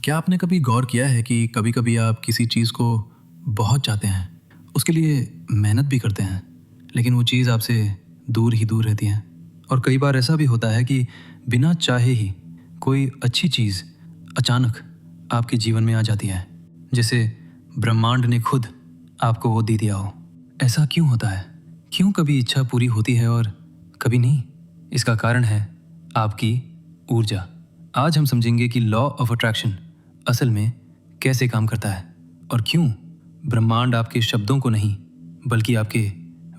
क्या आपने कभी गौर किया है कि कभी-कभी आप किसी चीज़ को बहुत चाहते हैं, उसके लिए मेहनत भी करते हैं, लेकिन वो चीज़ आपसे दूर ही दूर रहती है। और कई बार ऐसा भी होता है कि बिना चाहे ही कोई अच्छी चीज़ अचानक आपके जीवन में आ जाती है, जैसे ब्रह्मांड ने खुद आपको वो दे दिया हो। ऐसा क्यों होता है? क्यों कभी इच्छा पूरी होती है और कभी नहीं? इसका कारण है आपकी ऊर्जा। आज हम समझेंगे कि लॉ ऑफ अट्रैक्शन असल में कैसे काम करता है और क्यों ब्रह्मांड आपके शब्दों को नहीं बल्कि आपके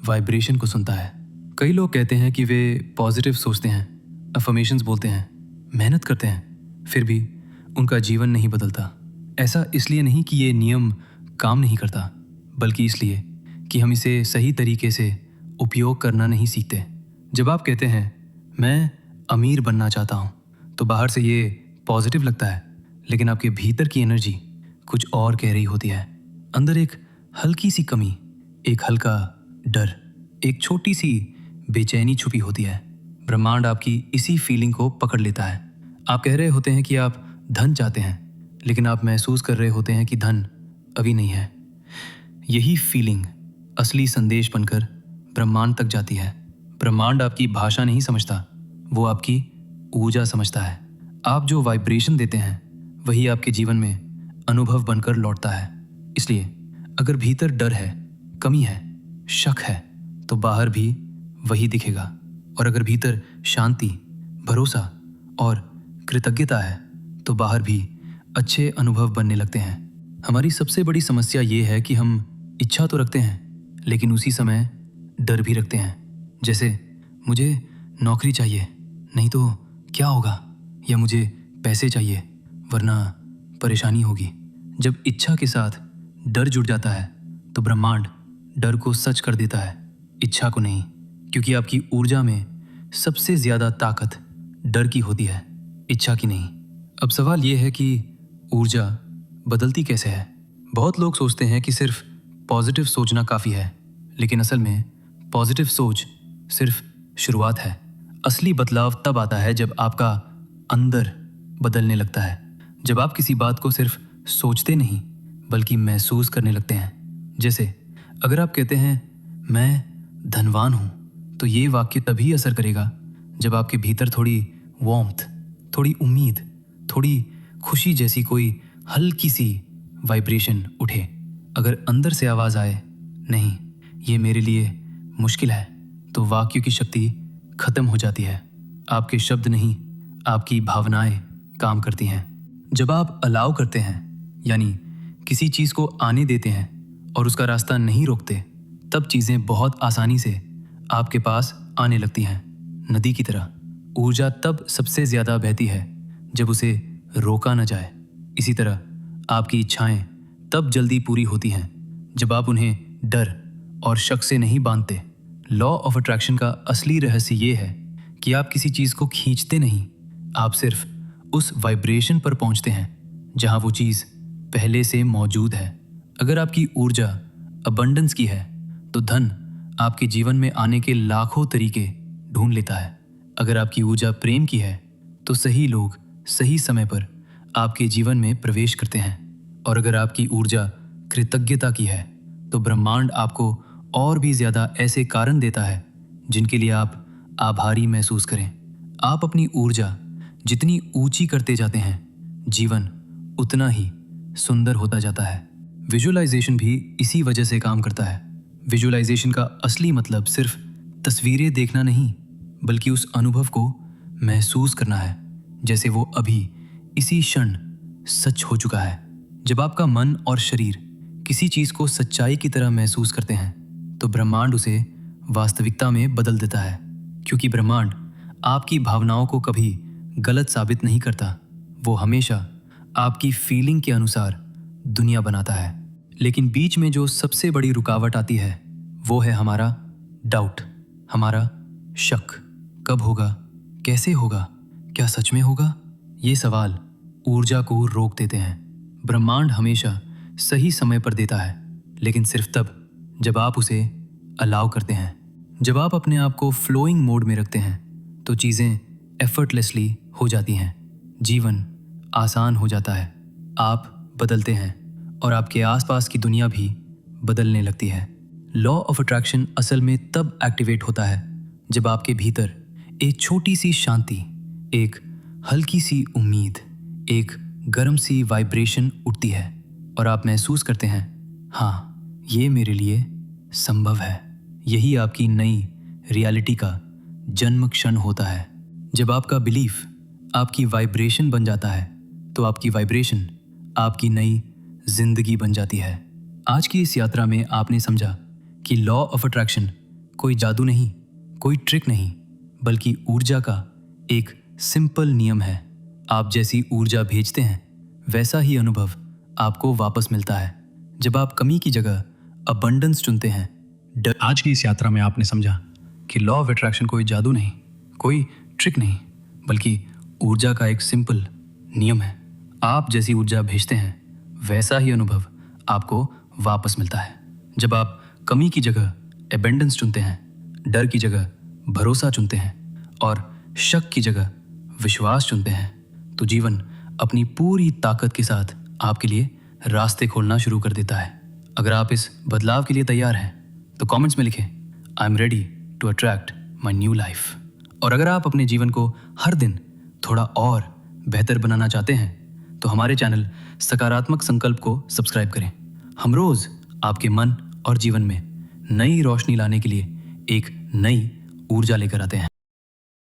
वाइब्रेशन को सुनता है। कई लोग कहते हैं कि वे पॉजिटिव सोचते हैं, अफर्मेशंस बोलते हैं, मेहनत करते हैं, फिर भी उनका जीवन नहीं बदलता। ऐसा इसलिए नहीं कि ये नियम काम नहीं करता, बल्कि इसलिए कि हम इसे सही तरीके से उपयोग करना नहीं सीखते। जब आप कहते हैं मैं अमीर बनना चाहता हूँ, तो बाहर से ये पॉजिटिव लगता है, लेकिन आपके भीतर की एनर्जी कुछ और कह रही होती है। अंदर एक हल्की सी कमी, एक हल्का डर, एक छोटी सी बेचैनी छुपी होती है। ब्रह्मांड आपकी इसी फीलिंग को पकड़ लेता है। आप कह रहे होते हैं कि आप धन चाहते हैं, लेकिन आप महसूस कर रहे होते हैं कि धन अभी नहीं है। यही फीलिंग असली संदेश बनकर ब्रह्मांड तक जाती है। ब्रह्मांड आपकी भाषा नहीं समझता, वो आपकी ऊर्जा समझता है। आप जो वाइब्रेशन देते हैं वही आपके जीवन में अनुभव बनकर लौटता है। इसलिए अगर भीतर डर है, कमी है, शक है, तो बाहर भी वही दिखेगा। और अगर भीतर शांति, भरोसा और कृतज्ञता है, तो बाहर भी अच्छे अनुभव बनने लगते हैं। हमारी सबसे बड़ी समस्या ये है कि हम इच्छा तो रखते हैं, लेकिन उसी समय डर भी रखते हैं। जैसे मुझे नौकरी चाहिए, नहीं तो क्या होगा, या मुझे पैसे चाहिए वरना परेशानी होगी। जब इच्छा के साथ डर जुड़ जाता है तो ब्रह्मांड डर को सच कर देता है, इच्छा को नहीं, क्योंकि आपकी ऊर्जा में सबसे ज्यादा ताकत डर की होती है, इच्छा की नहीं। अब सवाल यह है कि ऊर्जा बदलती कैसे है। बहुत लोग सोचते हैं कि सिर्फ पॉजिटिव सोचना काफ़ी है, लेकिन असल में पॉजिटिव सोच सिर्फ शुरुआत है। असली बदलाव तब आता है जब आपका अंदर बदलने लगता है, जब आप किसी बात को सिर्फ सोचते नहीं बल्कि महसूस करने लगते हैं। जैसे अगर आप कहते हैं मैं धनवान हूँ, तो ये वाक्य तभी असर करेगा जब आपके भीतर थोड़ी वार्मथ, थोड़ी उम्मीद, थोड़ी खुशी जैसी कोई हल्की सी वाइब्रेशन उठे। अगर अंदर से आवाज़ आए नहीं, ये मेरे लिए मुश्किल है, तो वाक्य की शक्ति खत्म हो जाती है। आपके शब्द नहीं, आपकी भावनाएं काम करती हैं। जब आप अलाउ करते हैं, यानी किसी चीज़ को आने देते हैं और उसका रास्ता नहीं रोकते, तब चीज़ें बहुत आसानी से आपके पास आने लगती हैं। नदी की तरह ऊर्जा तब सबसे ज़्यादा बहती है जब उसे रोका न जाए। इसी तरह आपकी इच्छाएं तब जल्दी पूरी होती हैं जब आप उन्हें डर और शक से नहीं बांधते। लॉ ऑफ अट्रैक्शन का असली रहस्य ये है कि आप किसी चीज़ को खींचते नहीं, आप सिर्फ उस वाइब्रेशन पर पहुंचते हैं जहां वो चीज़ पहले से मौजूद है। अगर आपकी ऊर्जा अबंडेंस की है, तो धन आपके जीवन में आने के लाखों तरीके ढूंढ लेता है। अगर आपकी ऊर्जा प्रेम की है, तो सही लोग सही समय पर आपके जीवन में प्रवेश करते हैं। और अगर आपकी ऊर्जा कृतज्ञता की है, तो ब्रह्मांड आपको और भी ज़्यादा ऐसे कारण देता है जिनके लिए आप आभारी महसूस करें। आप अपनी ऊर्जा जितनी ऊंची करते जाते हैं, जीवन उतना ही सुंदर होता जाता है। विजुअलाइजेशन भी इसी वजह से काम करता है। विजुअलाइजेशन का असली मतलब सिर्फ तस्वीरें देखना नहीं, बल्कि उस अनुभव को महसूस करना है जैसे वो अभी इसी क्षण सच हो चुका है। जब आपका मन और शरीर किसी चीज़ को सच्चाई की तरह महसूस करते हैं, तो ब्रह्मांड उसे वास्तविकता में बदल देता है। क्योंकि ब्रह्मांड आपकी भावनाओं को कभी गलत साबित नहीं करता, वो हमेशा आपकी फीलिंग के अनुसार दुनिया बनाता है। लेकिन बीच में जो सबसे बड़ी रुकावट आती है वो है हमारा डाउट, हमारा शक। कब होगा, कैसे होगा, क्या सच में होगा? ये सवाल ऊर्जा को रोक देते हैं। ब्रह्मांड हमेशा सही समय पर देता है, लेकिन सिर्फ तब जब आप उसे अलाउ करते हैं। जब आप अपने आप को फ्लोइंग मोड में रखते हैं, तो चीज़ें एफर्टलेसली हो जाती हैं, जीवन आसान हो जाता है। आप बदलते हैं और आपके आसपास की दुनिया भी बदलने लगती है। लॉ ऑफ अट्रैक्शन असल में तब एक्टिवेट होता है जब आपके भीतर एक छोटी सी शांति, एक हल्की सी उम्मीद, एक गर्म सी वाइब्रेशन उठती है और आप महसूस करते हैं, हाँ, ये मेरे लिए संभव है। यही आपकी नई रियलिटी का जन्म क्षण होता है। जब आपका बिलीफ आपकी वाइब्रेशन बन जाता है तो आपकी वाइब्रेशन आपकी नई जिंदगी बन जाती है। आज की इस यात्रा में आपने समझा कि लॉ ऑफ अट्रैक्शन कोई जादू नहीं, कोई ट्रिक नहीं, बल्कि ऊर्जा का एक सिंपल नियम है। आप जैसी ऊर्जा भेजते हैं वैसा ही अनुभव आपको वापस मिलता है। जब आप कमी की जगह अबंडेंस चुनते हैं। आज की इस यात्रा में आपने समझा कि लॉ ऑफ अट्रैक्शन कोई जादू नहीं, कोई ट्रिक नहीं, बल्कि ऊर्जा का एक सिंपल नियम है। आप जैसी ऊर्जा भेजते हैं वैसा ही अनुभव आपको वापस मिलता है। जब आप कमी की जगह एबेंडेंस चुनते हैं, डर की जगह भरोसा चुनते हैं और शक की जगह विश्वास चुनते हैं, तो जीवन अपनी पूरी ताकत के साथ आपके लिए रास्ते खोलना शुरू कर देता है। अगर आप इस बदलाव के लिए तैयार हैं तो कमेंट्स में लिखें, I am ready to attract my new life. और अगर आप अपने जीवन को हर दिन थोड़ा और बेहतर बनाना चाहते हैं तो हमारे चैनल सकारात्मक संकल्प को सब्सक्राइब करें। हम रोज आपके मन और जीवन में नई रोशनी लाने के लिए एक नई ऊर्जा लेकर आते हैं।